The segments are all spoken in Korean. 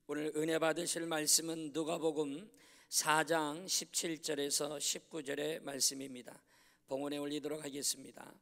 오늘 은혜 받으실 말씀은 누가복음 4장 17절에서 19절의 말씀입니다. 봉헌에 올리도록 하겠습니다.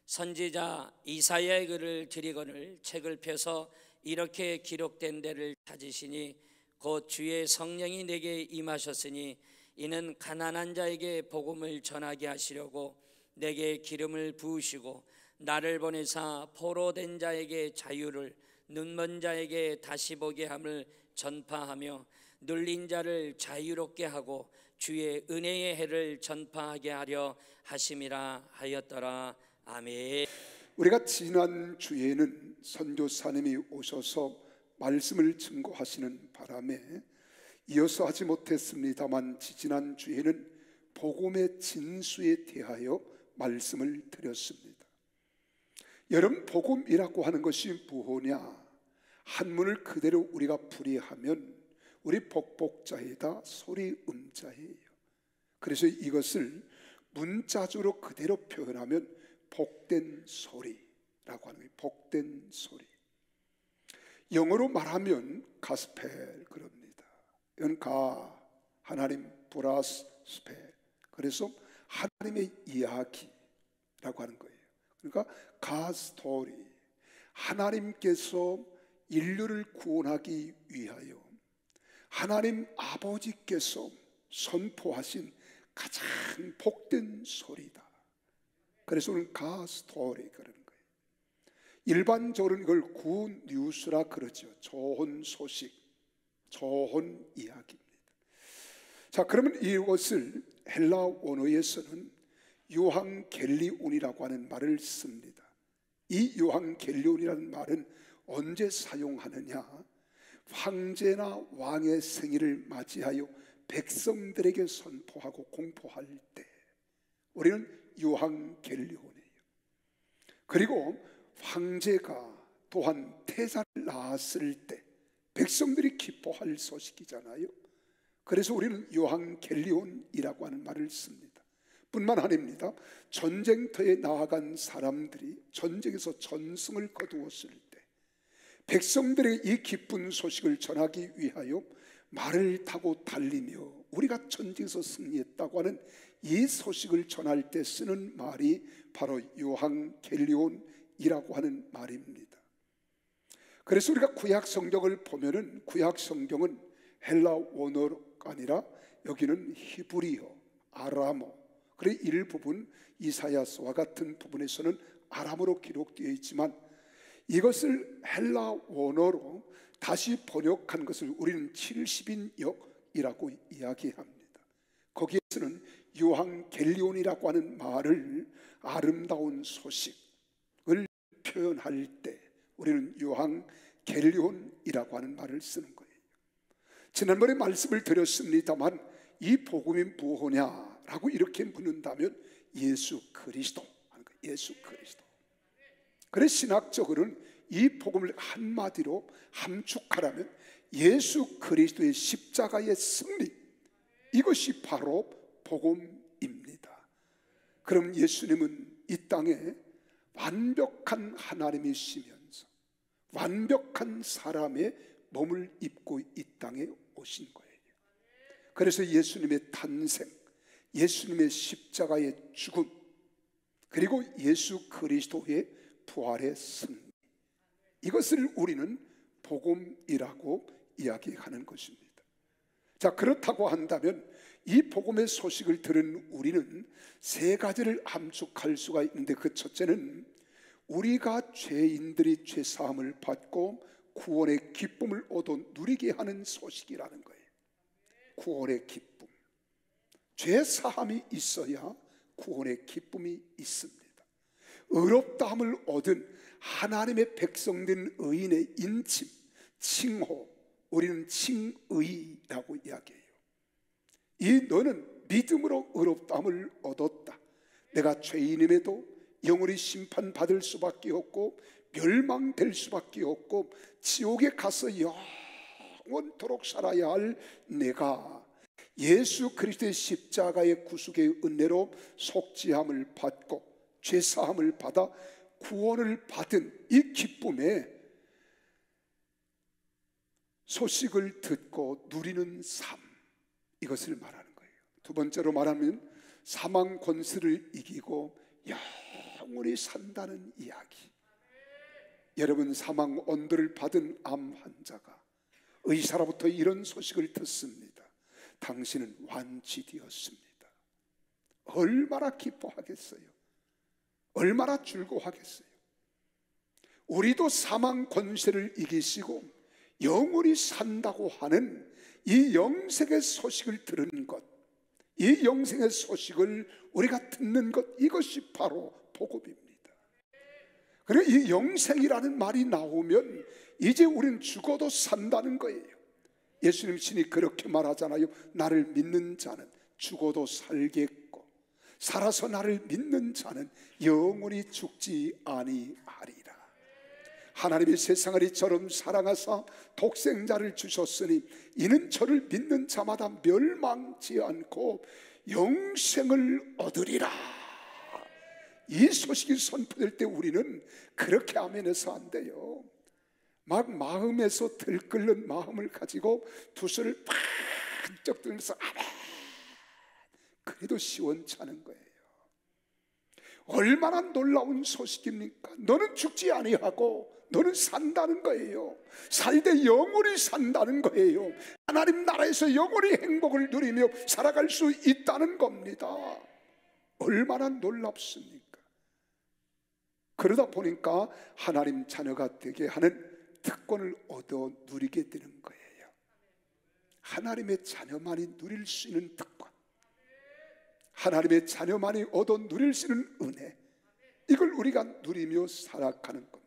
선지자 이사야의 글을 드리거늘 책을 펴서 이렇게 기록된 데를 찾으시니 곧 주의 성령이 내게 임하셨으니 이는 가난한 자에게 복음을 전하게 하시려고 내게 기름을 부으시고 나를 보내사 포로된 자에게 자유를, 눈먼 자에게 다시 보게 함을 전파하며 눌린 자를 자유롭게 하고 주의 은혜의 해를 전파하게 하려 하심이라 하였더라. 아멘. 우리가 지난 주에는 선교사님이 오셔서 말씀을 증거하시는 바람에 이어서 하지 못했습니다만 지지난 주에는 복음의 진수에 대하여 말씀을 드렸습니다. 여러분, 복음이라고 하는 것이 무엇이냐? 한문을 그대로 우리가 풀이하면 우리 복복자에다 소리 음자예요. 그래서 이것을 문자적으로 그대로 표현하면 복된 소리라고 하는 거예요. 복된 소리. 영어로 말하면 가스펠 그럽니다. 이건 하나님 플러스 스펠. 그래서 하나님의 이야기라고 하는 거예요. 그러니까 가스토리. 하나님께서 인류를 구원하기 위하여 하나님 아버지께서 선포하신 가장 복된 소리다. 그래서 오늘 가스토리 그러는 거예요. 일반적으로 이걸 굿 뉴스라 그러죠. 좋은 소식, 좋은 이야기입니다. 자, 그러면 이것을 헬라 원어에서는 유한겔리온이라고 하는 말을 씁니다. 이 유한겔리온이라는 말은 언제 사용하느냐? 황제나 왕의 생일을 맞이하여 백성들에게 선포하고 공포할 때 우리는 유한겔리온이에요. 그리고 황제가 또한 태자를 낳았을 때 백성들이 기뻐할 소식이잖아요. 그래서 우리는 유한겔리온이라고 하는 말을 씁니다. 뿐만 아닙니다. 전쟁터에 나아간 사람들이 전쟁에서 전승을 거두었을 때 백성들에게 이 기쁜 소식을 전하기 위하여 말을 타고 달리며 우리가 전쟁에서 승리했다고 하는 이 소식을 전할 때 쓰는 말이 바로 유한겔리온이라고 하는 말입니다. 그래서 우리가 구약 성경을 보면은 구약 성경은 헬라 원어가 아니라 여기는 히브리어, 아람어, 그리고 일부분 이사야서와 같은 부분에서는 아람어로 기록되어 있지만 이것을 헬라 원어로 다시 번역한 것을 우리는 70인역이라고 이야기합니다. 거기에서는 유한겔리온이라고 하는 말을 아름다운 소식을 표현할 때 우리는 유한겔리온이라고 하는 말을 쓰는 거예요. 지난번에 말씀을 드렸습니다만 이 복음이 무엇이냐라고 이렇게 묻는다면 예수 그리스도 하는 거예요. 예수 그리스도. 그래서 신학적으로는 이 복음을 한마디로 함축하라면 예수 그리스도의 십자가의 승리, 이것이 바로 복음입니다. 그럼 예수님은 이 땅에 완벽한 하나님이시면서 완벽한 사람의 몸을 입고 이 땅에 오신 거예요. 그래서 예수님의 탄생, 예수님의 십자가의 죽음, 그리고 예수 그리스도의 부활의 승리, 이것을 우리는 복음이라고 이야기하는 것입니다. 자, 그렇다고 한다면 이 복음의 소식을 들은 우리는 세 가지를 함축할 수가 있는데 그 첫째는 우리가 죄인들이 죄사함을 받고 구원의 기쁨을 얻어 누리게 하는 소식이라는 거예요. 구원의 기쁨. 죄사함이 있어야 구원의 기쁨이 있습니다. 의롭다함을 얻은 하나님의 백성된 의인의 인칭, 칭호, 우리는 칭의라고 이야기해요. 너는 믿음으로 의롭다함을 얻었다. 내가 죄인임에도 영원히 심판받을 수밖에 없고 멸망될 수밖에 없고 지옥에 가서 영원토록 살아야 할 내가 예수 그리스도의 십자가의 구속의 은혜로 속죄함을 받고 죄사함을 받아 구원을 받은 이 기쁨에 소식을 듣고 누리는 삶, 이것을 말하는 거예요. 두 번째로 말하면 사망 권세를 이기고 영원히 산다는 이야기. 여러분, 사망 언도를 받은 암 환자가 의사로부터 이런 소식을 듣습니다. 당신은 완치되었습니다. 얼마나 기뻐하겠어요? 얼마나 즐거워하겠어요? 우리도 사망 권세를 이기시고 영원히 산다고 하는 이 영생의 소식을 들은 것, 이 영생의 소식을 우리가 듣는 것, 이것이 바로 복음입니다. 그리고 이 영생이라는 말이 나오면 이제 우리는 죽어도 산다는 거예요. 예수님 신이 그렇게 말하잖아요. 나를 믿는 자는 죽어도 살겠고 살아서 나를 믿는 자는 영원히 죽지 아니하리라. 하나님이 세상을 이처럼 사랑하사 독생자를 주셨으니 이는 저를 믿는 자마다 멸망치 않고 영생을 얻으리라. 이 소식이 선포될 때 우리는 그렇게 아멘해서 안 돼요. 막 마음에서 들끓는 마음을 가지고 두 손을 팍쩍 들면서 아멘, 그래도 시원찮은 거예요. 얼마나 놀라운 소식입니까? 너는 죽지 아니하고 너는 산다는 거예요. 살되 영원히 산다는 거예요. 하나님 나라에서 영원히 행복을 누리며 살아갈 수 있다는 겁니다. 얼마나 놀랍습니까? 그러다 보니까 하나님 자녀가 되게 하는 특권을 얻어 누리게 되는 거예요. 하나님의 자녀만이 누릴 수 있는 특권, 하나님의 자녀만이 얻어 누릴 수 있는 은혜, 이걸 우리가 누리며 살아가는 겁니다.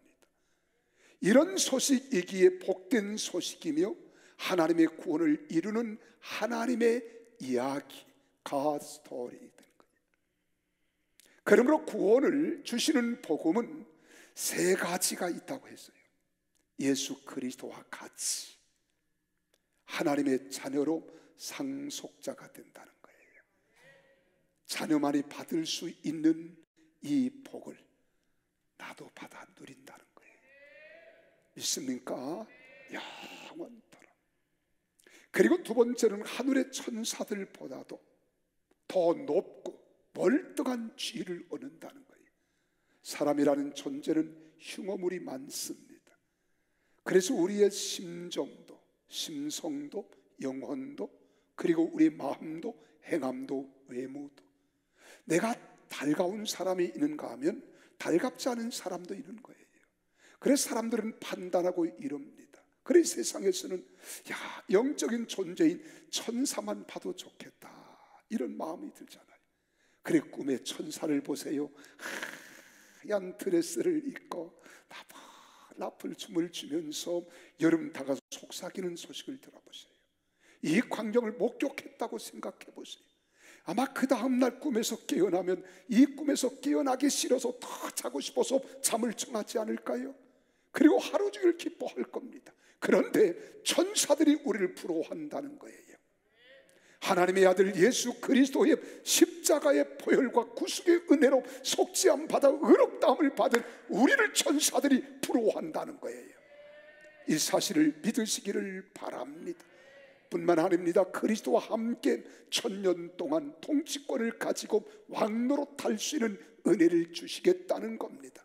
이런 소식이기에 복된 소식이며 하나님의 구원을 이루는 하나님의 이야기, God story 되는 거예요. 그러므로 구원을 주시는 복음은 세 가지가 있다고 했어요. 예수 그리스도와 같이 하나님의 자녀로 상속자가 된다는 거예요. 자녀만이 받을 수 있는 이 복을 나도 받아 누린다는 거예요. 믿습니까? 영원토록. 그리고 두 번째는 하늘의 천사들보다도 더 높고 멀뚱한 지위를 얻는다는 거예요. 사람이라는 존재는 흉어물이 많습니다. 그래서 우리의 심정도, 심성도, 영혼도, 그리고 우리 마음도, 행함도, 외모도, 내가 달가운 사람이 있는가 하면 달갑지 않은 사람도 있는 거예요. 그래서 사람들은 판단하고 이럽니다. 그래서 세상에서는 영적인 존재인 천사만 봐도 좋겠다, 이런 마음이 들잖아요. 그래 꿈에 천사를 보세요. 하얀 드레스를 입고 나풀 춤을 추면서 여름 다가서 속삭이는 소식을 들어보세요. 이 광경을 목격했다고 생각해 보세요. 아마 그 다음날 꿈에서 깨어나면 이 꿈에서 깨어나기 싫어서 더 자고 싶어서 잠을 청하지 않을까요? 그리고 하루 종일 기뻐할 겁니다. 그런데 천사들이 우리를 부러워한다는 거예요. 하나님의 아들 예수 그리스도의 십자가의 보혈과 구속의 은혜로 속죄함 받아 의롭다함을 받은 우리를 천사들이 부러워한다는 거예요. 이 사실을 믿으시기를 바랍니다. 뿐만 아닙니다. 그리스도와 함께 1000년 동안 통치권을 가지고 왕노릇할 수 있는 은혜를 주시겠다는 겁니다.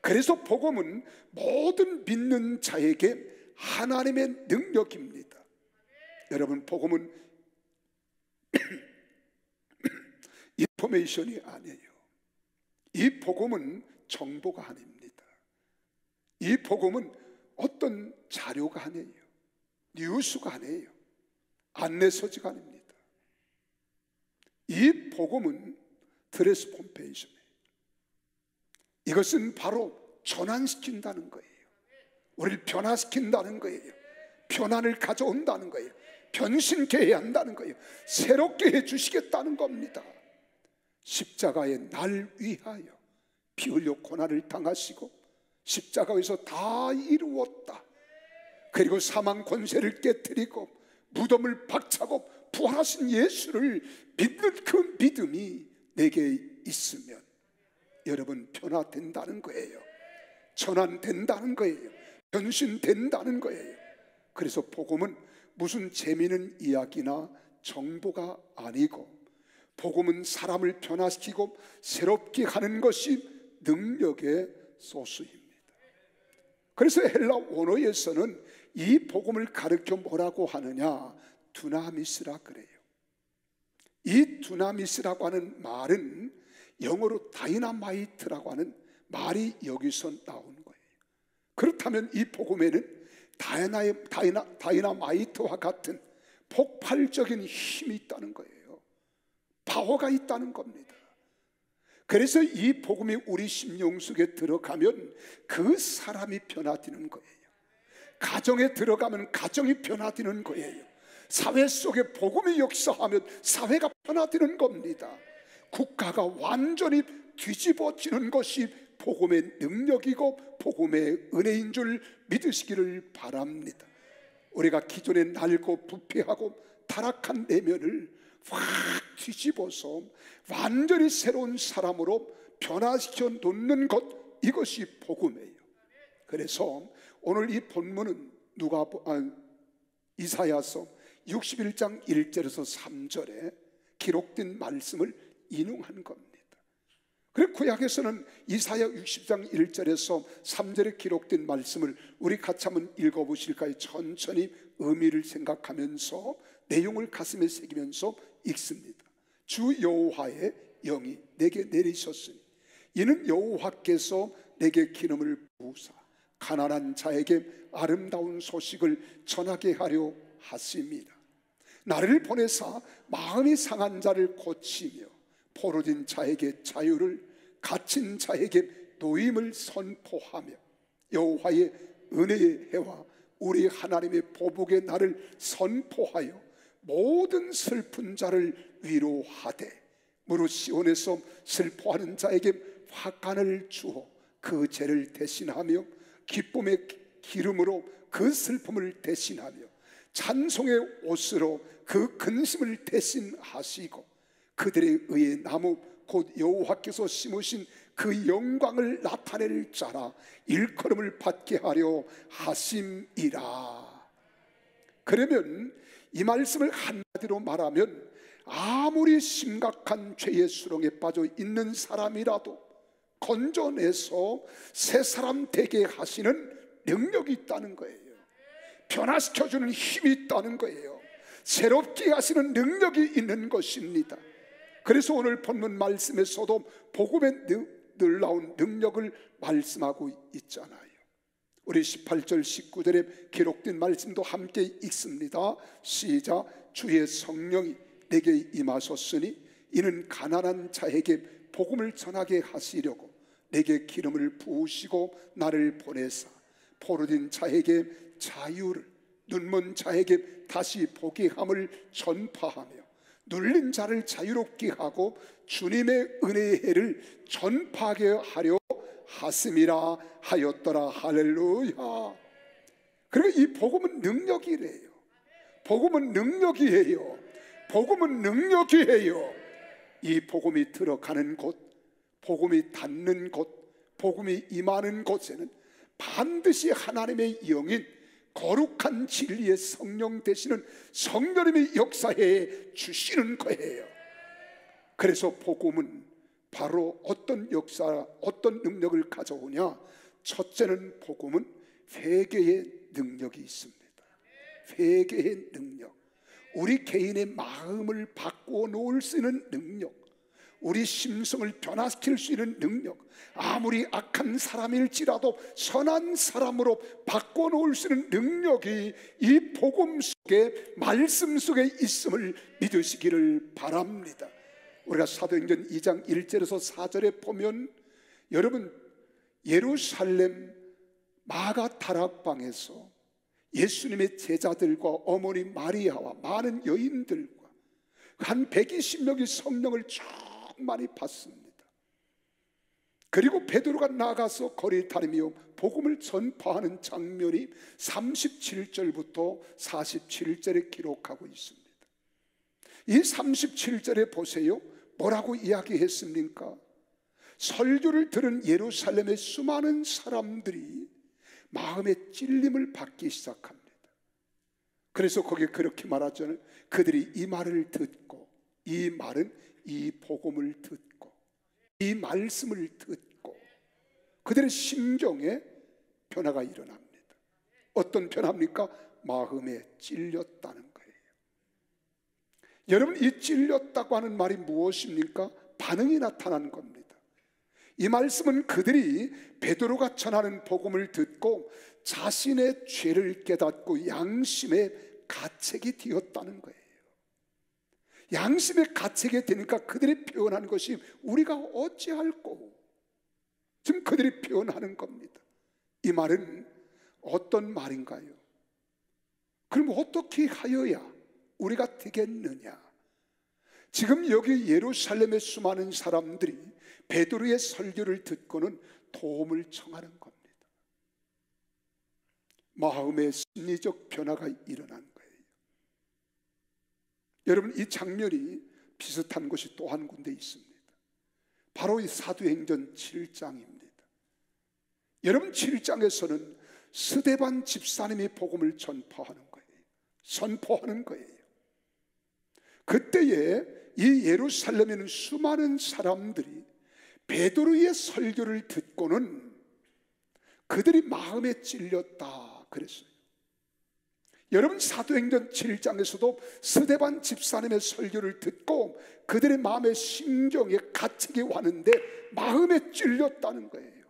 그래서 복음은 모든 믿는 자에게 하나님의 능력입니다. 여러분, 복음은 인포메이션이 아니에요. 이 복음은 정보가 아닙니다. 이 복음은 어떤 자료가 아니에요. 뉴스가 아니에요. 안내서지가 아닙니다. 이 복음은 트랜스포메이션이에요. 이것은 바로 전환시킨다는 거예요. 우리를 변화시킨다는 거예요. 변화를 가져온다는 거예요. 변신케 해야 한다는 거예요. 새롭게 해주시겠다는 겁니다. 십자가에 날 위하여 피 흘려 고난을 당하시고 십자가에서 다 이루었다, 그리고 사망 권세를 깨뜨리고 무덤을 박차고 부활하신 예수를 믿는 그 믿음이 내게 있으면 여러분 변화된다는 거예요. 전환된다는 거예요. 변신된다는 거예요. 그래서 복음은 무슨 재미있는 이야기나 정보가 아니고, 복음은 사람을 변화시키고 새롭게 하는 것이 능력의 소스입니다. 그래서 헬라 원어에서는 이 복음을 가르쳐 뭐라고 하느냐, 두나미스라 그래요. 이 두나미스라고 하는 말은 영어로 다이나마이트라고 하는 말이 여기서 나온 거예요. 그렇다면 이 복음에는 다이나마이트와 같은 폭발적인 힘이 있다는 거예요. 파워가 있다는 겁니다. 그래서 이 복음이 우리 심령 속에 들어가면 그 사람이 변화되는 거예요. 가정에 들어가면 가정이 변화되는 거예요. 사회 속에 복음이 역사하면 사회가 변화되는 겁니다. 국가가 완전히 뒤집어지는 것이 복음의 능력이고 복음의 은혜인 줄 믿으시기를 바랍니다. 우리가 기존에 낡고 부패하고 타락한 내면을 확 뒤집어서 완전히 새로운 사람으로 변화시켜 놓는 것, 이것이 복음이에요. 그래서 오늘 이 본문은 이사야서 61장 1절에서 3절에 기록된 말씀을 인용한 겁니다. 그리고 구약에서는 이사야 60장 1절에서 3절에 기록된 말씀을 우리 같이 한번 읽어보실까요? 천천히 의미를 생각하면서 내용을 가슴에 새기면서 읽습니다. 주 여호와의 영이 내게 내리셨으니 이는 여호와께서 내게 기름을 부으사 가난한 자에게 아름다운 소식을 전하게 하려 하심이라. 나를 보내사 마음이 상한 자를 고치며 포로된 자에게 자유를, 갇힌 자에게 노임을 선포하며 여호와의 은혜의 해와 우리 하나님의 보복의 날을 선포하여 모든 슬픈 자를 위로하되 무릇 시온에서 슬퍼하는 자에게 화관을 주어 그 죄를 대신하며 기쁨의 기름으로 그 슬픔을 대신하며 찬송의 옷으로 그 근심을 대신하시고 그들의 의의 나무 곧 여호와께서 심으신 그 영광을 나타낼 자라 일컬음을 받게 하려 하심이라. 그러면 이 말씀을 한마디로 말하면 아무리 심각한 죄의 수렁에 빠져 있는 사람이라도 건져내서 새 사람 되게 하시는 능력이 있다는 거예요. 변화시켜주는 힘이 있다는 거예요. 새롭게 하시는 능력이 있는 것입니다. 그래서 오늘 본문 말씀에서도 복음의 놀라운 능력을 말씀하고 있잖아요. 우리 18절 19절에 기록된 말씀도 함께 읽습니다. 시작. 주의 성령이 내게 임하셨으니 이는 가난한 자에게 복음을 전하게 하시려고 내게 기름을 부으시고 나를 보내사 포로된 자에게 자유를, 눈먼 자에게 다시 보게 함을 전파하며 눌린 자를 자유롭게 하고 주님의 은혜의 해를 전파하게 하려 하심이라 하였더라. 할렐루야. 그리고 이 복음은 능력이래요. 복음은 능력이에요. 복음은 능력이에요. 이 복음이 들어가는 곳, 복음이 닿는 곳, 복음이 임하는 곳에는 반드시 하나님의 영인 거룩한 진리의 성령 되시는 성령님이 역사해 주시는 거예요. 그래서 복음은 바로 어떤 역사, 어떤 능력을 가져오냐? 첫째는 복음은 회개의 능력이 있습니다. 회개의 능력, 우리 개인의 마음을 바꾸어 놓을 수 있는 능력, 우리 심성을 변화시킬 수 있는 능력, 아무리 악한 사람일지라도 선한 사람으로 바꿔 놓을 수 있는 능력이 이 복음 속에, 말씀 속에 있음을 믿으시기를 바랍니다. 우리가 사도행전 2장 1절에서 4절에 보면 여러분, 예루살렘 마가 다락방에서 예수님의 제자들과 어머니 마리아와 많은 여인들과 한 120명이 성령을 충만히 받습니다. 그리고 베드로가 나가서 거리 다니며 복음을 전파하는 장면이 37절부터 47절에 기록하고 있습니다. 이 37절에 보세요. 뭐라고 이야기했습니까? 설교를 들은 예루살렘의 수많은 사람들이 마음의 찔림을 받기 시작합니다. 그래서 거기에 그렇게 말하잖아요. 그들이 이 말을 듣고, 이 말은 이 복음을 듣고, 이 말씀을 듣고 그들의 심정에 변화가 일어납니다. 어떤 변화입니까? 마음에 찔렸다는 거예요. 여러분, 이 찔렸다고 하는 말이 무엇입니까? 반응이 나타난 겁니다. 이 말씀은 그들이 베드로가 전하는 복음을 듣고 자신의 죄를 깨닫고 양심의 가책이 되었다는 거예요. 양심의 가책이 되니까 그들이 표현한 것이 우리가 어찌할꼬, 지금 그들이 표현하는 겁니다. 이 말은 어떤 말인가요? 그럼 어떻게 하여야 우리가 되겠느냐? 지금 여기 예루살렘의 수많은 사람들이 베드로의 설교를 듣고는 도움을 청하는 겁니다. 마음의 심리적 변화가 일어난 거예요. 여러분, 이 장면이 비슷한 것이 또 한 군데 있습니다. 바로 이 사도행전 7장입니다. 여러분, 7장에서는 스데반 집사님이 복음을 전파하는 거예요. 선포하는 거예요. 그때에 이 예루살렘에 있는 수많은 사람들이 베드로의 설교를 듣고는 그들이 마음에 찔렸다 그랬어요. 여러분, 사도행전 7장에서도 스데반 집사님의 설교를 듣고 그들의 마음의 심정에 가책이 왔는데 마음에 찔렸다는 거예요.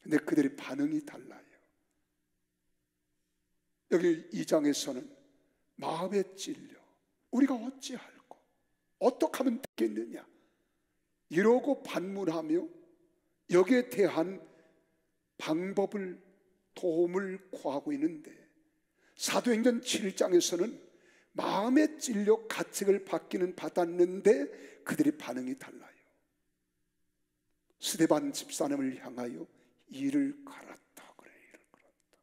근데 그들의 반응이 달라요. 여기 2장에서는 마음에 찔려 우리가 어찌할꼬, 어떻게 하면 되겠느냐 이러고 반문하며 여기에 대한 방법을, 도움을 구하고 있는데, 사도행전 7장에서는 마음에 찔려 가책을 받았는데 그들의 반응이 달라요. 스데반 집사님을 향하여 이를 갈았다 그래, 이를 갈았다.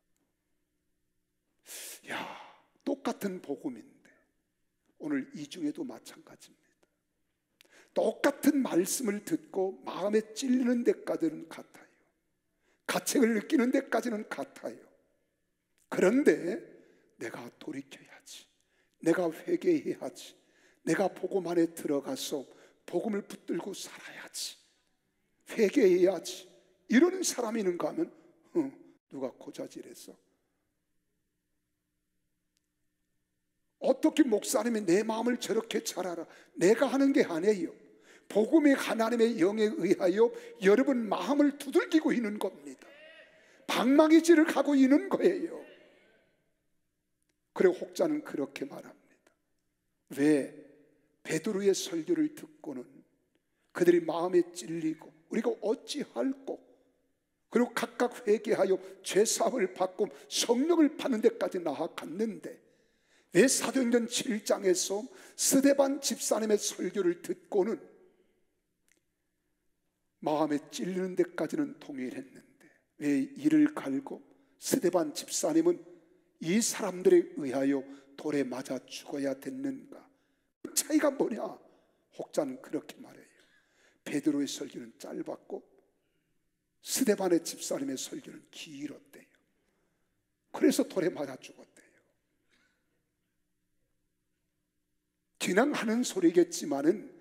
야, 똑같은 복음인데 오늘 이 중에도 마찬가지입니다. 똑같은 말씀을 듣고 마음에 찔리는 데까지는 같아요. 가책을 느끼는 데까지는 같아요. 그런데 내가 돌이켜야지, 내가 회개해야지, 내가 복음 안에 들어가서 복음을 붙들고 살아야지, 회개해야지 이러는 사람이 있는가 하면 누가 고자질했어? 어떻게 목사님이 내 마음을 저렇게 잘 알아? 내가 하는 게 아니에요. 복음의 하나님의 영에 의하여 여러분 마음을 두들기고 있는 겁니다. 방망이질을 하고 있는 거예요. 그리고 혹자는 그렇게 말합니다. 왜? 베드로의 설교를 듣고는 그들이 마음에 찔리고 우리가 어찌할꼬, 그리고 각각 회개하여 죄사함을 받고 성령을 받는 데까지 나아갔는데 왜 사도행전 7장에서 스데반 집사님의 설교를 듣고는 마음에 찔리는 데까지는 동일했는데 왜 이를 갈고 스데반 집사님은 이 사람들에 의하여 돌에 맞아 죽어야 됐는가? 그 차이가 뭐냐? 혹자는 그렇게 말해요. 베드로의 설교는 짧았고 스데반의 집사님의 설교는 길었대요. 그래서 돌에 맞아 죽었대요. 그냥 하는 소리겠지만은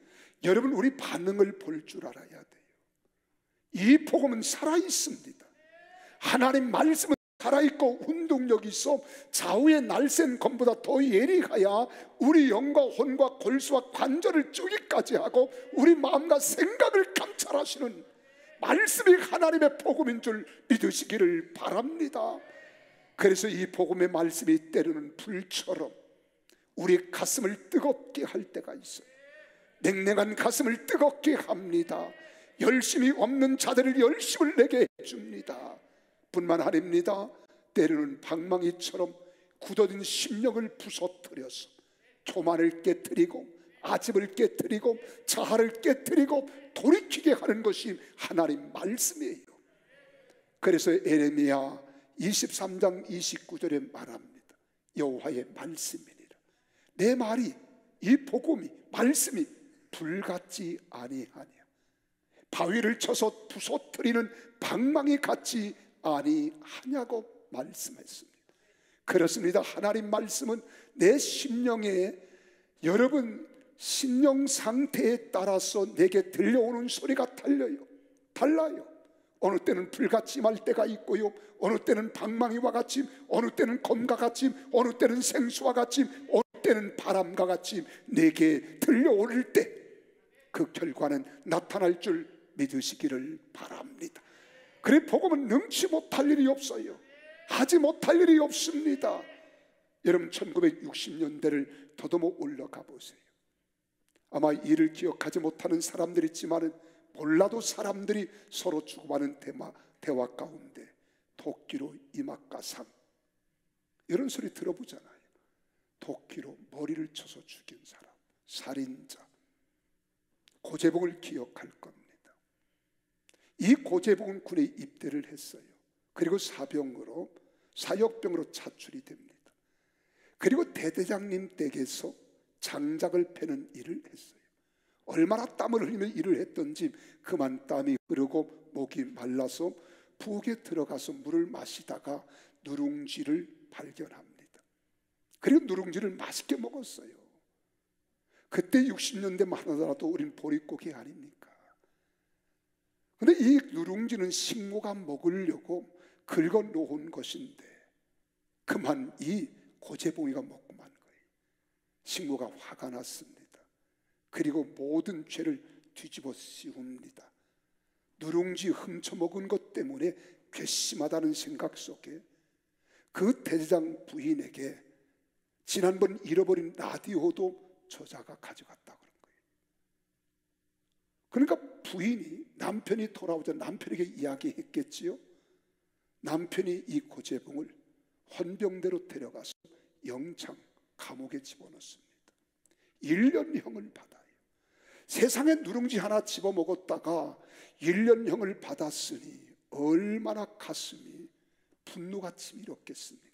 여러분, 우리 반응을 볼 줄 알아야 돼요. 이 복음은 살아있습니다. 하나님 말씀은 살아있고 운동력이 있어 좌우의 날쌘 검보다 더 예리하여 우리 영과 혼과 골수와 관절을 쪼기까지 하고 우리 마음과 생각을 감찰하시는 말씀이 하나님의 복음인 줄 믿으시기를 바랍니다. 그래서 이 복음의 말씀이 때로는 불처럼 우리 가슴을 뜨겁게 할 때가 있어요. 냉랭한 가슴을 뜨겁게 합니다. 열심이 없는 자들을 열심을 내게 해줍니다. 뿐만 아닙니다. 때로는 방망이처럼 굳어진 심령을 부서뜨려서 교만을 깨뜨리고 아집을 깨뜨리고 자아를 깨뜨리고 돌이키게 하는 것이 하나님 말씀이에요. 그래서 에레미야 23장 29절에 말합니다. 여호와의 말씀이니라. 내 말이, 이 복음이, 말씀이 불같지 아니하냐, 바위를 쳐서 부서뜨리는 방망이 같지 아니하냐고 말씀했습니다. 그렇습니다. 하나님 말씀은 내 심령에, 여러분 심령 상태에 따라서 내게 들려오는 소리가 달라요. 어느 때는 불같이 말 때가 있고요, 어느 때는 방망이와 같이, 어느 때는 검과 같이, 어느 때는 생수와 같이, 어느 때는 바람과 같이 내게 들려올 때 그 결과는 나타날 줄 믿으시기를 바랍니다. 그래 복음은 능치 못할 일이 없어요. 하지 못할 일이 없습니다. 여러분 1960년대를 더듬어 올라가 보세요. 아마 이를 기억하지 못하는 사람들이 있지만 몰라도 사람들이 서로 주고받는 대화 가운데 도끼로 이마가상 이런 소리 들어보잖아요. 도끼로 머리를 쳐서 죽인 사람, 살인자, 고재봉을 기억할 겁니다. 이 고재봉은 군에 입대를 했어요. 그리고 사역병으로 차출이 됩니다. 그리고 대대장님 댁에서 장작을 패는 일을 했어요. 얼마나 땀을 흘리며 일을 했던지 그만 땀이 흐르고 목이 말라서 부엌에 들어가서 물을 마시다가 누룽지를 발견합니다. 그리고 누룽지를 맛있게 먹었어요. 그때 60년대만 하더라도 우린 보릿고기 아닙니까? 그런데 이 누룽지는 식모가 먹으려고 긁어 놓은 것인데 그만 이 고재봉이가 먹고 만 거예요. 식모가 화가 났습니다. 그리고 모든 죄를 뒤집어 씌웁니다. 누룽지 훔쳐먹은 것 때문에 괘씸하다는 생각 속에 그 대대장 부인에게 지난번 잃어버린 라디오도 저자가 가져갔다 그런 거예요. 그러니까 부인이, 남편이 돌아오자 남편에게 이야기했겠지요. 남편이 이 고재봉을 헌병대로 데려가서 영창 감옥에 집어넣습니다. 1년형을 받아요. 세상에 누룽지 하나 집어먹었다가 1년형을 받았으니 얼마나 가슴이 분노가 치밀었겠습니까?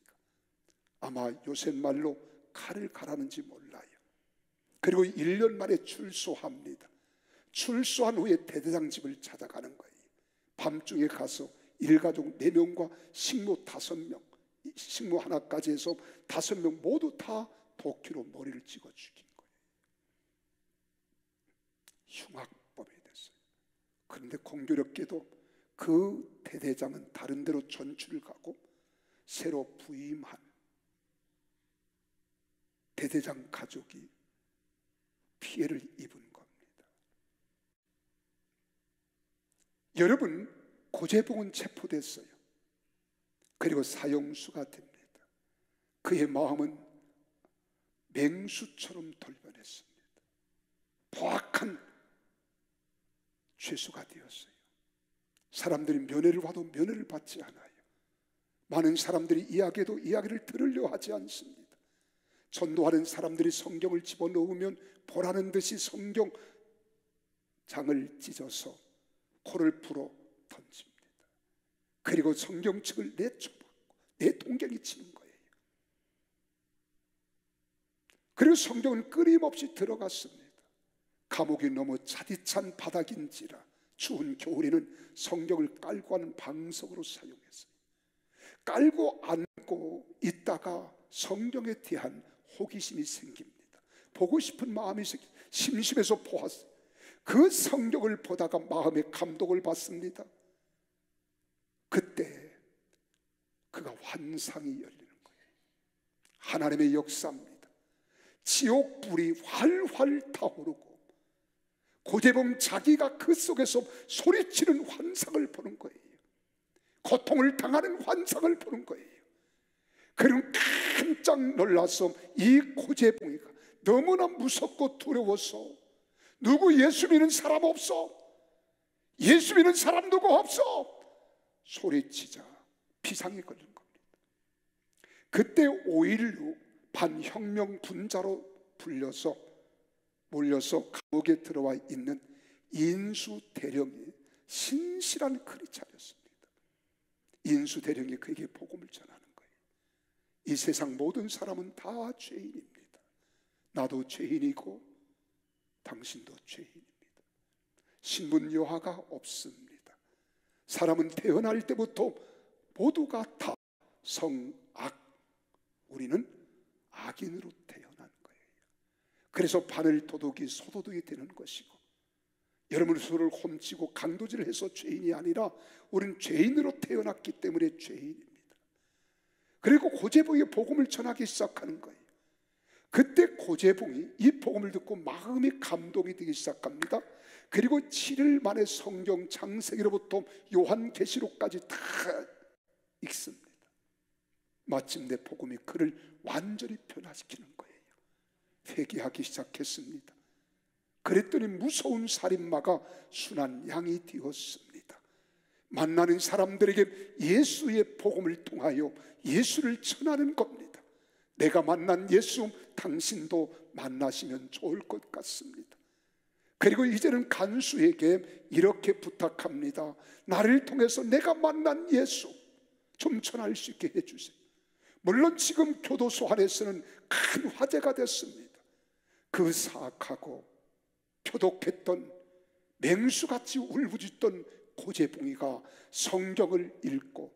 아마 요새 말로 칼을 갈았는지 몰라요. 그리고 1년 만에 출소합니다. 출소한 후에 대대장 집을 찾아가는 거예요. 밤중에 가서 일가족 4명과 식모 5명, 식모 하나까지 해서 5명 모두 다 도끼로 머리를 찍어 죽인 거예요. 흉악범이 됐어요. 그런데 공교롭게도 그 대대장은 다른 데로 전출을 가고 새로 부임한 대대장 가족이 피해를 입은 겁니다. 여러분, 고재봉은 체포됐어요. 그리고 사형수가 됩니다. 그의 마음은 맹수처럼 돌변했습니다. 포악한 죄수가 되었어요. 사람들이 면회를 와도 면회를 받지 않아요. 많은 사람들이 이야기해도 이야기를 들으려 하지 않습니다. 전도하는 사람들이 성경을 집어넣으면 보라는 듯이 성경 장을 찢어서 코를 풀어 던집니다. 그리고 성경책을 내쳐받고 내 동경이 치는 거예요. 그리고 성경은 끊임없이 들어갔습니다. 감옥이 너무 차디찬 바닥인지라 추운 겨울에는 성경을 깔고 하는 방석으로 사용했어요. 깔고 앉고 있다가 성경에 대한 호기심이 생깁니다. 보고 싶은 마음이 심심해서 보았어요. 그 성경을 보다가 마음의 감동을 받습니다. 그때 그가 환상이 열리는 거예요. 하나님의 역사입니다. 지옥불이 활활 타오르고 고재봉 자기가 그 속에서 소리치는 환상을 보는 거예요. 고통을 당하는 환상을 보는 거예요. 그리고 깜짝 놀라서 이 고재봉이가 너무나 무섭고 두려워서 누구 예수 믿는 사람 없어? 예수 믿는 사람 누구 없어? 소리치자 비상이 걸린 겁니다. 그때 5.16 반혁명 분자로 몰려서 감옥에 들어와 있는 인수 대령이 신실한 글이 차렸습니다. 인수 대령이 그에게 복음을 전하는 거예요. 이 세상 모든 사람은 다 죄인입니다. 나도 죄인이고 당신도 죄인입니다. 신분 여하가 없습니다. 사람은 태어날 때부터 모두가 다 성악, 우리는 악인으로 태어난 거예요. 그래서 바늘 도둑이 소도둑이 되는 것이고, 여러분 서로를 훔치고 강도질을 해서 죄인이 아니라 우리는 죄인으로 태어났기 때문에 죄인입니다. 그리고 고재봉이 복음을 전하기 시작하는 거예요. 그때 고재봉이 이 복음을 듣고 마음이 감동이 되기 시작합니다. 그리고 7일 만에 성경 창세기로부터 요한계시록까지 다 읽습니다. 마침내 복음이 그를 완전히 변화시키는 거예요. 회개하기 시작했습니다. 그랬더니 무서운 살인마가 순한 양이 되었습니다. 만나는 사람들에게 예수의 복음을 통하여 예수를 전하는 겁니다. 내가 만난 예수 당신도 만나시면 좋을 것 같습니다. 그리고 이제는 간수에게 이렇게 부탁합니다. 나를 통해서 내가 만난 예수 좀 전할 수 있게 해주세요. 물론 지금 교도소 안에서는 큰 화제가 됐습니다. 그 사악하고 표독했던 맹수같이 울부짖던 고재봉이가 성경을 읽고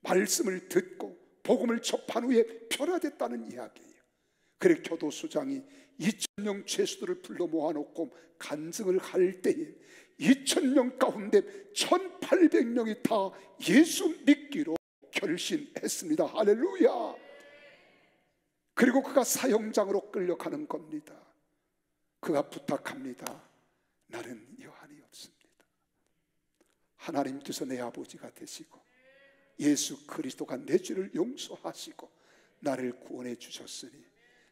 말씀을 듣고 복음을 접한 후에 변화됐다는 이야기예요. 그래 교도소장이 2,000명 죄수들을 불러 모아놓고 간증을 할 때에 2,000명 가운데 1,800명이 다 예수 믿기로 결심했습니다. 할렐루야. 그리고 그가 사형장으로 끌려가는 겁니다. 그가 부탁합니다. 나는 여한이 없습니다. 하나님께서 내 아버지가 되시고 예수 그리스도가 내 죄를 용서하시고 나를 구원해 주셨으니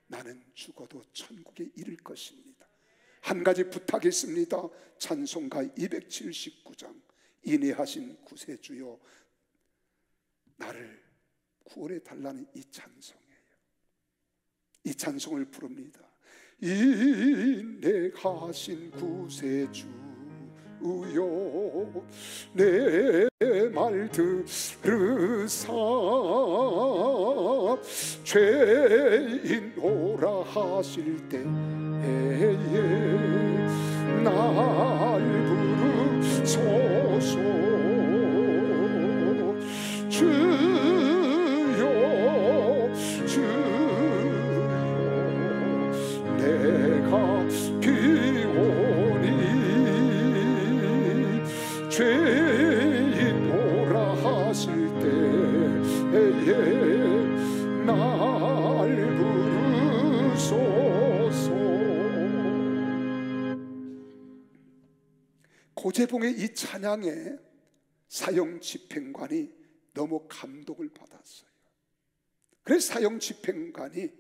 나는 죽어도 천국에 이를 것입니다. 한 가지 부탁이 있습니다. 찬송가 279장 인애하신 구세주여 나를 구원해 달라는 이 찬송이에요. 이 찬송을 부릅니다. 인내하신 구세주여 내 말 들으사 죄인 오라 하실 때에 날 부르소서 주여 내가 비오니 죄인 오라 하실 때에 날 부르소서. 고재봉의 이 찬양에 사형 집행관이 너무 감동을 받았어요. 그래서 사형 집행관이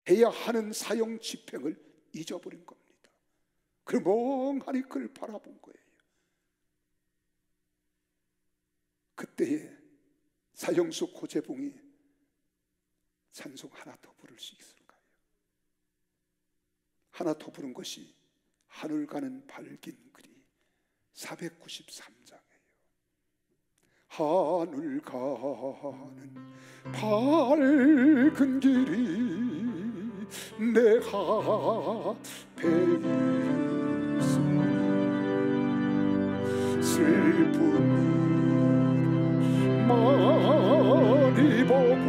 해야 하는 사형 집행을 잊어버린 겁니다. 그 멍하니 그를 바라본 거예요. 그때에 사형수 고재봉이 찬송 하나 더 부를 수 있을까요? 하나 더 부른 것이 하늘 가는 밝은 길이 493장이에요. 하늘 가는 밝은 길이 내 앞에 있으니 슬픈 많이 보고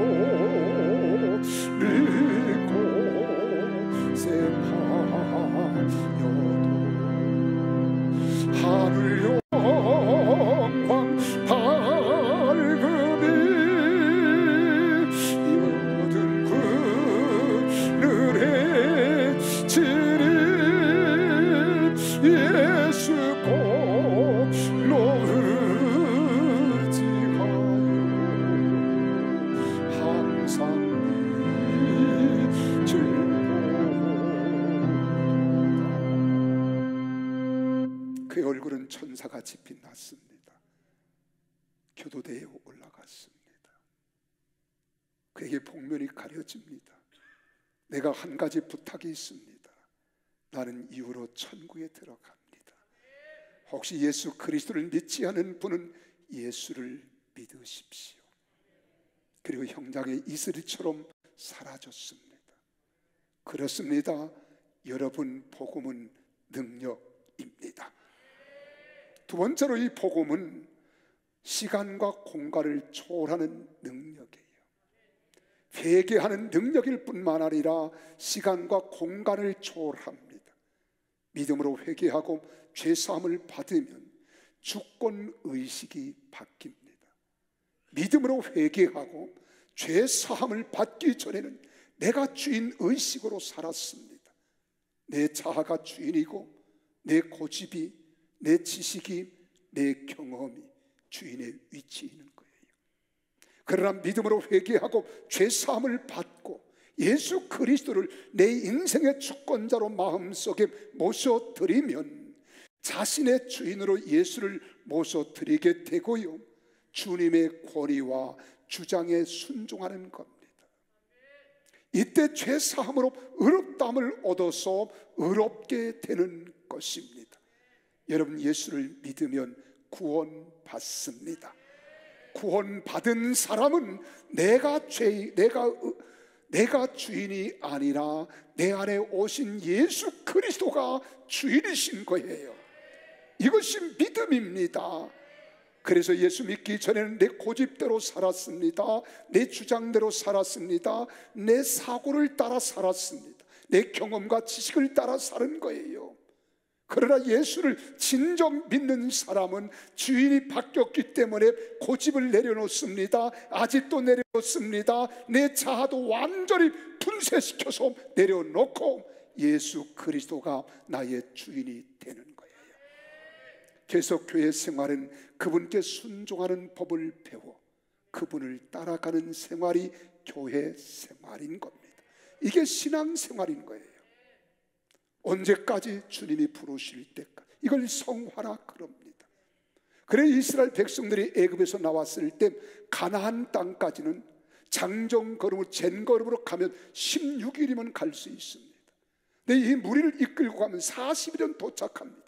늙고 생하여도 하늘 영광 밝음이 모든 그늘에 지니 예수 꼭 그의 얼굴은 천사같이 빛났습니다. 교도대에 올라갔습니다. 그에게 복면이 가려집니다. 내가 한 가지 부탁이 있습니다. 나는 이후로 천국에 들어갑니다. 혹시 예수 그리스도를 믿지 않은 분은 예수를 믿으십시오. 그리고 형장의 이슬이처럼 사라졌습니다. 그렇습니다. 여러분, 복음은 능력입니다. 두 번째로 이 복음은 시간과 공간을 초월하는 능력이에요. 회개하는 능력일 뿐만 아니라 시간과 공간을 초월합니다. 믿음으로 회개하고 죄사함을 받으면 주권의식이 바뀝니다. 믿음으로 회개하고 죄사함을 받기 전에는 내가 주인의식으로 살았습니다. 내 자아가 주인이고 내 고집이, 내 지식이, 내 경험이 주인의 위치에 있는 거예요. 그러나 믿음으로 회개하고 죄사함을 받고 예수 그리스도를 내 인생의 주권자로 마음속에 모셔드리면 자신의 주인으로 예수를 모셔드리게 되고요, 주님의 권위와 주장에 순종하는 겁니다. 이때 죄사함으로 의롭다함을 얻어서 의롭게 되는 것입니다. 여러분, 예수를 믿으면 구원받습니다. 구원받은 사람은 내가 주인이 아니라 내 안에 오신 예수 그리스도가 주인이신 거예요. 이것이 믿음입니다. 그래서 예수 믿기 전에는 내 고집대로 살았습니다. 내 주장대로 살았습니다. 내 사고를 따라 살았습니다. 내 경험과 지식을 따라 사는 거예요. 그러나 예수를 진정 믿는 사람은 주인이 바뀌었기 때문에 고집을 내려놓습니다. 아직도 내려놓습니다. 내 자아도 완전히 분쇄시켜서 내려놓고 예수 그리스도가 나의 주인이 되는 거예요. 계속 교회 생활은 그분께 순종하는 법을 배워 그분을 따라가는 생활이 교회 생활인 겁니다. 이게 신앙생활인 거예요. 언제까지? 주님이 부르실 때까지. 이걸 성화라 그럽니다. 그래 이스라엘 백성들이 애굽에서 나왔을 때 가나안 땅까지는 장정걸음으로 젠걸음으로 가면 16일이면 갈 수 있습니다. 근데 이 무리를 이끌고 가면 40일은 도착합니다.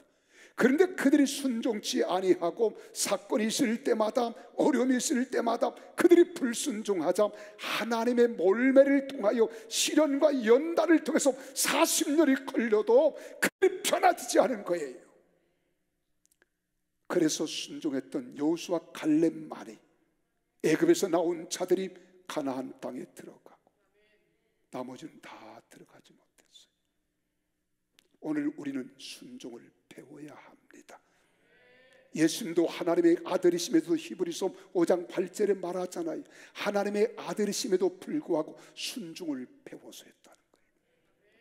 그런데 그들이 순종치 아니하고 사건이 있을 때마다, 어려움이 있을 때마다 그들이 불순종하자 하나님의 몰매를 통하여 시련과 연단을 통해서 40년이 걸려도 그들이 변화되지 않은 거예요. 그래서 순종했던 여호수아 갈렙만이 애굽에서 나온 자들이 가나안 땅에 들어가고 나머지는 다 들어가지 못했어요. 오늘 우리는 순종을 배워야 합니다. 예수님도 하나님의 아들이심에도 히브리서 5장 8절에 말하잖아요. 하나님의 아들이심에도 불구하고 순종을 배워서 했다는 거예요.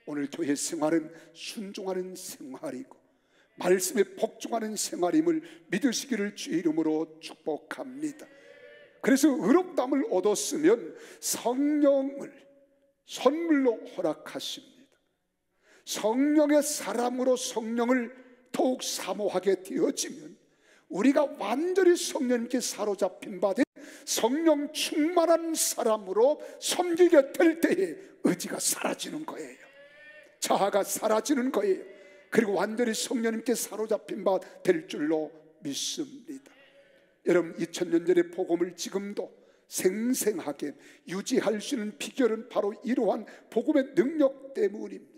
오늘 교회 생활은 순종하는 생활이고 말씀에 복종하는 생활임을 믿으시기를 주의 이름으로 축복합니다. 그래서 의롭다함을 얻었으면 성령을 선물로 허락하십니다. 성령의 사람으로 성령을 더욱 사모하게 되어지면 우리가 완전히 성령님께 사로잡힌 바 된 성령 충만한 사람으로 섬기게 될 때에 의지가 사라지는 거예요. 자아가 사라지는 거예요. 그리고 완전히 성령님께 사로잡힌 바 될 줄로 믿습니다. 여러분, 2000년 전의 복음을 지금도 생생하게 유지할 수 있는 비결은 바로 이러한 복음의 능력 때문입니다.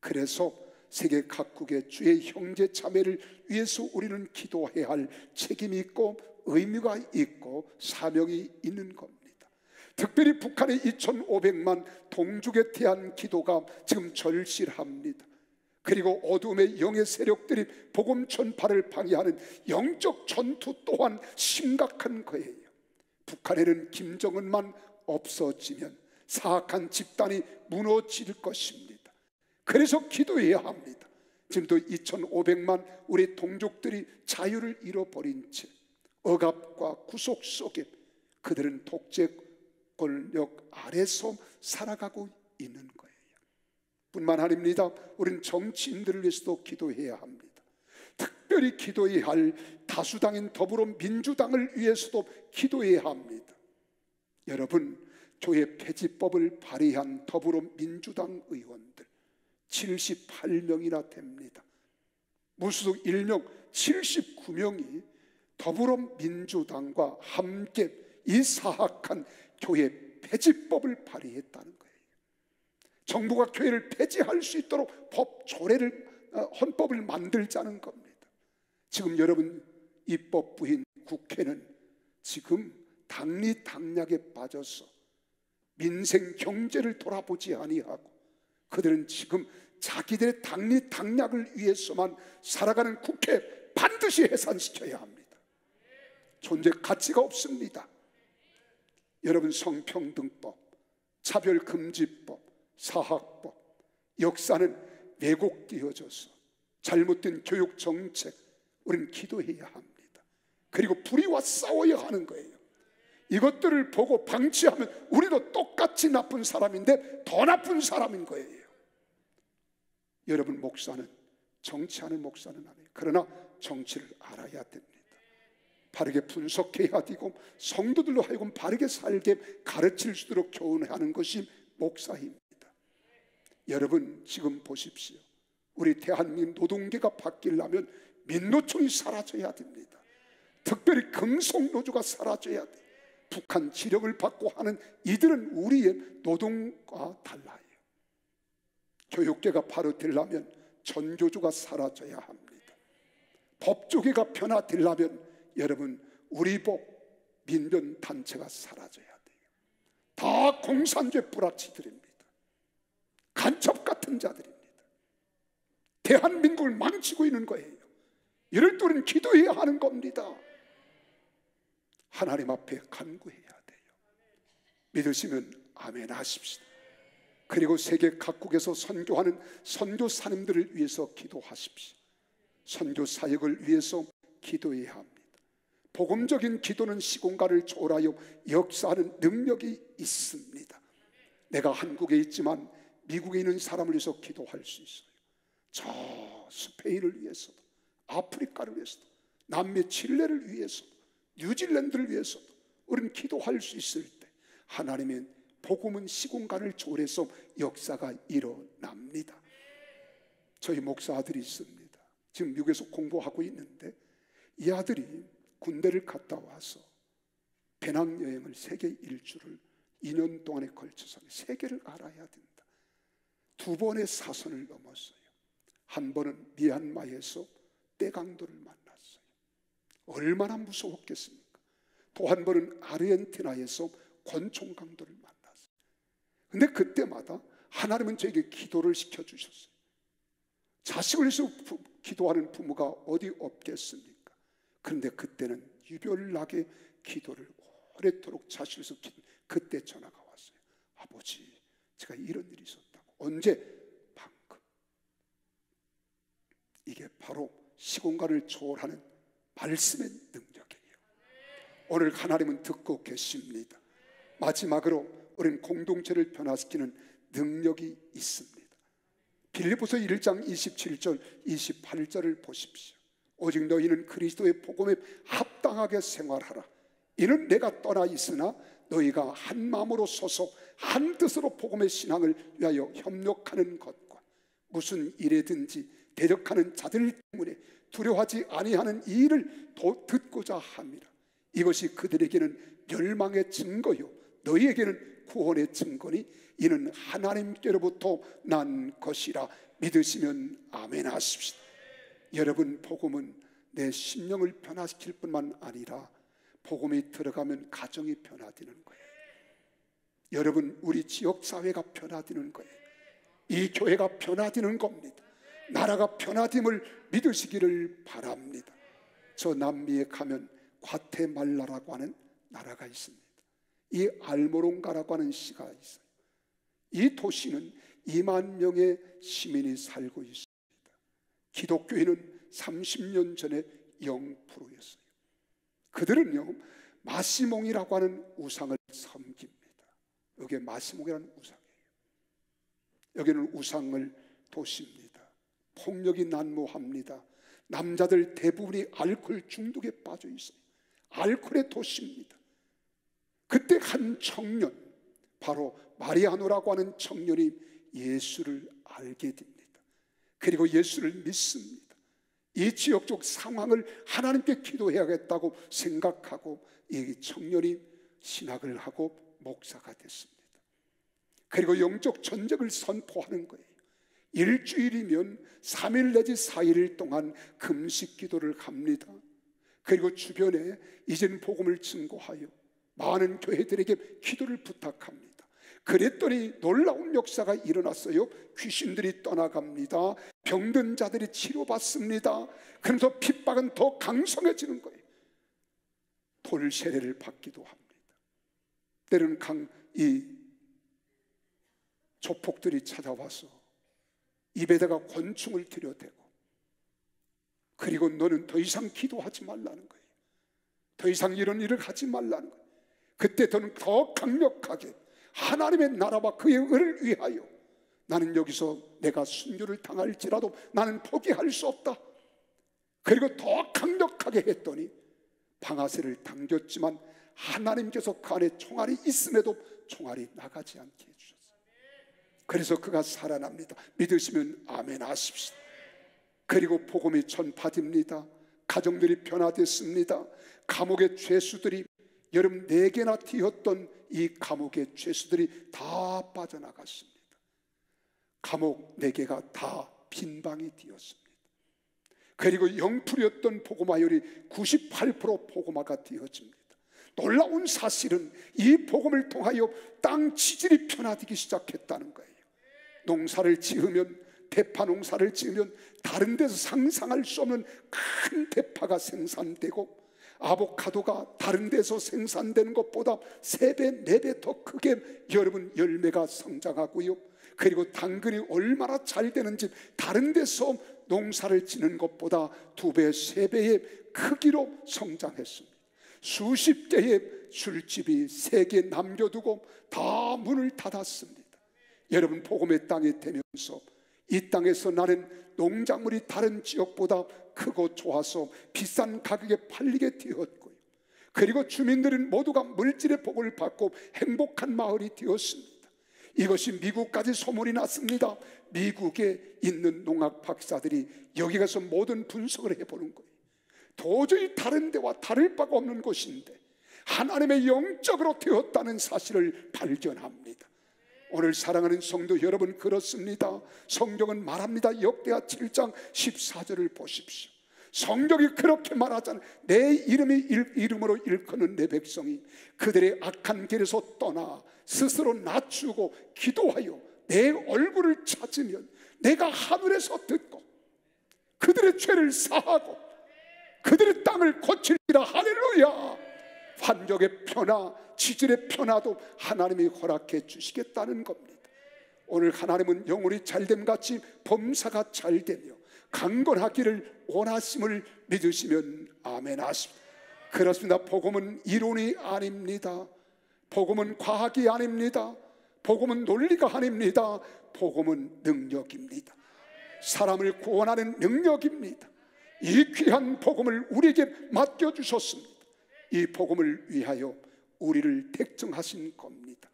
그래서 세계 각국의 주의 형제 자매를 위해서 우리는 기도해야 할 책임이 있고 의미가 있고 사명이 있는 겁니다. 특별히 북한의 2500만 동족에 대한 기도가 지금 절실합니다. 그리고 어둠의 영의 세력들이 복음 전파를 방해하는 영적 전투 또한 심각한 거예요. 북한에는 김정은만 없어지면 사악한 집단이 무너질 것입니다. 그래서 기도해야 합니다. 지금도 2500만 우리 동족들이 자유를 잃어버린 채 억압과 구속 속에 그들은 독재 권력 아래서 살아가고 있는 거예요. 뿐만 아닙니다. 우리는 정치인들을 위해서도 기도해야 합니다. 특별히 기도해야 할 다수당인 더불어민주당을 위해서도 기도해야 합니다. 여러분, 교회 폐지법을 발의한 더불어민주당 의원들 78명이나 됩니다. 무소속 1명 79명이 더불어민주당과 함께 이 사악한 교회 폐지법을 발의했다는 거예요. 정부가 교회를 폐지할 수 있도록 법 조례를 헌법을 만들자는 겁니다. 지금 여러분 입법부인 국회는 지금 당리당략에 빠져서 민생 경제를 돌아보지 아니하고 그들은 지금 자기들의 당리 당략을 위해서만 살아가는 국회 반드시 해산시켜야 합니다. 존재 가치가 없습니다. 여러분, 성평등법, 차별금지법, 사학법, 역사는 왜곡되어져서 잘못된 교육정책, 우리는 기도해야 합니다. 그리고 불의와 싸워야 하는 거예요. 이것들을 보고 방치하면 우리도 똑같이 나쁜 사람인데 더 나쁜 사람인 거예요. 여러분, 목사는 정치하는 목사는 아니에요. 그러나 정치를 알아야 됩니다. 바르게 분석해야 되고 성도들로 하여금 바르게 살게 가르칠 수 있도록 교훈하는 것이 목사입니다. 여러분, 지금 보십시오. 우리 대한민국 노동계가 바뀌려면 민노총이 사라져야 됩니다. 특별히 금속노조가 사라져야 돼요. 북한 지령을 받고 하는 이들은 우리의 노동과 달라요. 교육계가 바로 되려면 전교조가 사라져야 합니다. 법조계가 변화되려면 여러분, 우리복 민변단체가 사라져야 돼요. 다 공산주의 뿌락치들입니다. 간첩 같은 자들입니다. 대한민국을 망치고 있는 거예요. 이럴 때 우리는 기도해야 하는 겁니다. 하나님 앞에 간구해야 돼요. 믿으시면 아멘 하십시다. 그리고 세계 각국에서 선교하는 선교사님들을 위해서 기도하십시오. 선교 사역을 위해서 기도해야 합니다. 복음적인 기도는 시공간을 초월하여 역사하는 능력이 있습니다. 내가 한국에 있지만 미국에 있는 사람을 위해서 기도할 수 있어요. 저 스페인을 위해서도, 아프리카를 위해서도, 남미 칠레를 위해서도, 뉴질랜드를 위해서도 우리는 기도할 수 있을 때 하나님의 복음은 시공간을 초월해서 역사가 일어납니다. 저희 목사 아들이 있습니다. 지금 미국에서 공부하고 있는데 이 아들이 군대를 갔다 와서 배낭여행을 세계 일주를 2년 동안에 걸쳐서 세계를 알아야 된다. 2번의 사선을 넘었어요. 한 번은 미얀마에서 떼강도를 만났어요. 얼마나 무서웠겠습니까? 또 한 번은 아르헨티나에서 권총강도를 만났어요. 근데 그때마다 하나님은 저에게 기도를 시켜주셨어요. 자식을 위해서 기도하는 부모가 어디 없겠습니까? 그런데 그때는 유별나게 기도를 오래도록 자식을 위해서 그때 전화가 왔어요. 아버지, 제가 이런 일이 있었다고. 언제? 방금. 이게 바로 시공간을 초월하는 말씀의 능력이에요. 오늘 하나님은 듣고 계십니다. 마지막으로 우리는 공동체를 변화시키는 능력이 있습니다. 빌립보서 1장 27절 28절을 보십시오. 오직 너희는 그리스도의 복음에 합당하게 생활하라. 이는 내가 떠나 있으나 너희가 한 마음으로 서서 한 뜻으로 복음의 신앙을 위하여 협력하는 것과 무슨 일에든지 대적하는 자들 때문에 두려워하지 아니하는 이 일을 듣고자 함이라. 이것이 그들에게는 멸망의 증거요 너희에게는 구원의 증거니 이는 하나님께로부터 난 것이라. 믿으시면 아멘 하십시다. 여러분, 복음은 내 심령을 변화시킬 뿐만 아니라 복음이 들어가면 가정이 변화되는 거예요. 여러분, 우리 지역사회가 변화되는 거예요. 이 교회가 변화되는 겁니다. 나라가 변화됨을 믿으시기를 바랍니다. 저 남미에 가면 과테말라라고 하는 나라가 있습니다. 이 알모롱가라고 하는 시가 있어요. 이 도시는 2만 명의 시민이 살고 있습니다. 기독교인은 30년 전에 0%였어요. 그들은요, 마시몽이라고 하는 우상을 섬깁니다. 여기에 마시몽이라는 우상이에요. 여기는 우상을 도시입니다. 폭력이 난무합니다. 남자들 대부분이 알코올 중독에 빠져 있어요. 알코올의 도시입니다. 그때 한 청년, 바로 마리아노라고 하는 청년이 예수를 알게 됩니다. 그리고 예수를 믿습니다. 이 지역적 상황을 하나님께 기도해야겠다고 생각하고 이 청년이 신학을 하고 목사가 됐습니다. 그리고 영적 전쟁을 선포하는 거예요. 일주일이면 3일 내지 4일 동안 금식 기도를 합니다. 그리고 주변에 이제는 복음을 증거하여 많은 교회들에게 기도를 부탁합니다. 그랬더니 놀라운 역사가 일어났어요. 귀신들이 떠나갑니다. 병든 자들이 치료받습니다. 그러면서 핍박은 더 강성해지는 거예요. 돌 세례를 받기도 합니다. 때로는 이 조폭들이 찾아와서 입에다가 권총을 들여대고, 그리고 너는 더 이상 기도하지 말라는 거예요. 더 이상 이런 일을 하지 말라는 거예요. 그때 저는 더 강력하게 하나님의 나라와 그의 의를 위하여 나는 여기서 내가 순교를 당할지라도 나는 포기할 수 없다. 그리고 더 강력하게 했더니 방아쇠를 당겼지만 하나님께서 그 안에 총알이 있음에도 총알이 나가지 않게 해주셨어요. 그래서 그가 살아납니다. 믿으시면 아멘 하십시오. 그리고 복음이 전파됩니다. 가정들이 변화됐습니다. 감옥의 죄수들이, 여러분 4개나 튀었던 이 감옥의 죄수들이 다 빠져나갔습니다. 감옥 4개가 다 빈방이 되었습니다. 그리고 영풀이었던 복음화율이 98% 복음화가 되어집니다. 놀라운 사실은 이 복음을 통하여 땅 지질이 변화되기 시작했다는 거예요. 농사를 지으면, 대파 농사를 지으면 다른 데서 상상할 수 없는 큰 대파가 생산되고, 아보카도가 다른 데서 생산되는 것보다 3배, 4배 더 크게 여러분 열매가 성장하고요. 그리고 당근이 얼마나 잘 되는지 다른 데서 농사를 지는 것보다 2배, 3배의 크기로 성장했습니다. 수십 개의 술집이 3개 남겨두고 다 문을 닫았습니다. 여러분 복음의 땅이 되면서 이 땅에서 나는 농작물이 다른 지역보다 크고 좋아서 비싼 가격에 팔리게 되었고요. 그리고 주민들은 모두가 물질의 복을 받고 행복한 마을이 되었습니다. 이것이 미국까지 소문이 났습니다. 미국에 있는 농학 박사들이 여기 가서 모든 분석을 해보는 거예요. 도저히 다른 데와 다를 바가 없는 곳인데 하나님의 영적으로 되었다는 사실을 발견합니다. 오늘 사랑하는 성도 여러분, 그렇습니다. 성경은 말합니다. 역대하 7장 14절을 보십시오. 성경이 그렇게 말하잖아요. 내 이름으로 일컫는 내 백성이 그들의 악한 길에서 떠나 스스로 낮추고 기도하여 내 얼굴을 찾으면 내가 하늘에서 듣고 그들의 죄를 사하고 그들의 땅을 고칠리라. 할렐루야. 환경의 변화, 지질의 변화도 하나님이 허락해 주시겠다는 겁니다. 오늘 하나님은 영혼이 잘됨같이 범사가 잘되며 강건하기를 원하심을 믿으시면 아멘 하십니다. 그렇습니다. 복음은 이론이 아닙니다. 복음은 과학이 아닙니다. 복음은 논리가 아닙니다. 복음은 능력입니다. 사람을 구원하는 능력입니다. 이 귀한 복음을 우리에게 맡겨주셨습니다. 이 복음을 위하여 우리를 택정하신 겁니다.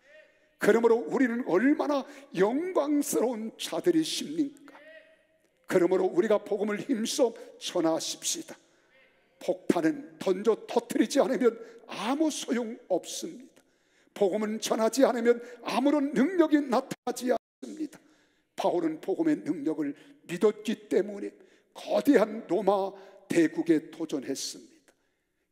그러므로 우리는 얼마나 영광스러운 자들이십니까? 그러므로 우리가 복음을 힘써 전하십시다. 폭탄은 던져 터뜨리지 않으면 아무 소용 없습니다. 복음은 전하지 않으면 아무런 능력이 나타나지 않습니다. 바울은 복음의 능력을 믿었기 때문에 거대한 로마 대국에 도전했습니다.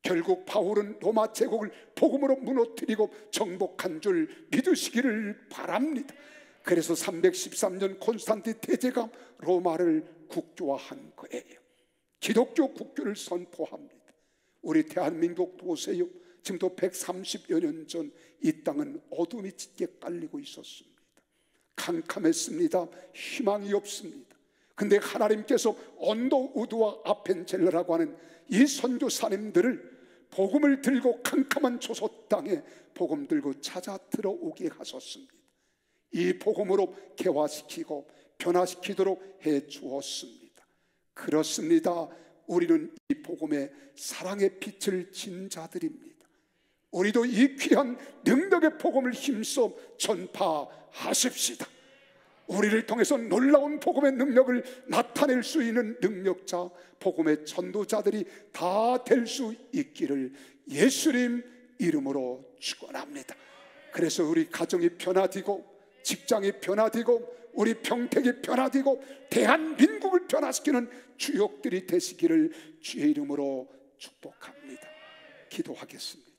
결국 바울은 로마 제국을 복음으로 무너뜨리고 정복한 줄 믿으시기를 바랍니다. 그래서 313년 콘스탄틴 태제가 로마를 국교화한 거예요. 기독교 국교를 선포합니다. 우리 대한민국 보세요. 지금도 130여 년 전 이 땅은 어둠이 짙게 깔리고 있었습니다. 캄캄했습니다. 희망이 없습니다. 근데 하나님께서 언도 우드와 아펜젤러라고 하는 이 선교사님들을 복음을 들고 캄캄한 조소 땅에 복음 들고 찾아 들어오게 하셨습니다. 이 복음으로 개화시키고 변화시키도록 해 주었습니다. 그렇습니다. 우리는 이 복음의 사랑의 빛을 진 자들입니다. 우리도 이 귀한 능력의 복음을 힘써 전파하십시다. 우리를 통해서 놀라운 복음의 능력을 나타낼 수 있는 능력자, 복음의 전도자들이 다 될 수 있기를 예수님 이름으로 축원합니다. 그래서 우리 가정이 변화되고 직장이 변화되고 우리 평택이 변화되고 대한민국을 변화시키는 주역들이 되시기를 주의 이름으로 축복합니다. 기도하겠습니다.